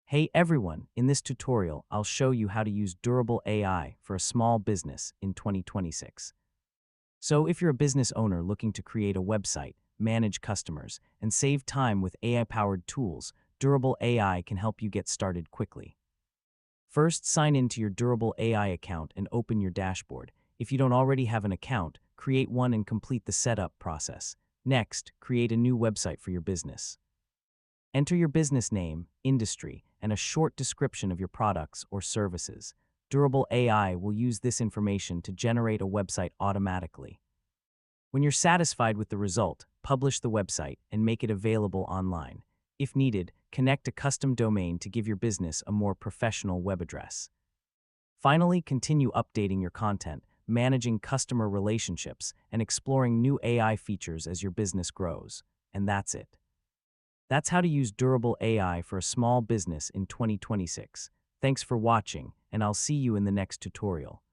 Hey everyone, in this tutorial, I'll show you how to use Durable AI for a small business in 2026. So if you're a business owner looking to create a website, manage customers, and save time with AI-powered tools, Durable AI can help you get started quickly. First, sign into your Durable AI account and open your dashboard. If you don't already have an account, create one and complete the setup process. Next, create a new website for your business. Enter your business name, industry, and a short description of your products or services. Durable AI will use this information to generate a website automatically. When you're satisfied with the result, publish the website and make it available online. If needed, connect a custom domain to give your business a more professional web address. Finally, continue updating your content, managing customer relationships, and exploring new AI features as your business grows. And that's it. That's how to use Durable AI for a small business in 2026. Thanks for watching, and I'll see you in the next tutorial.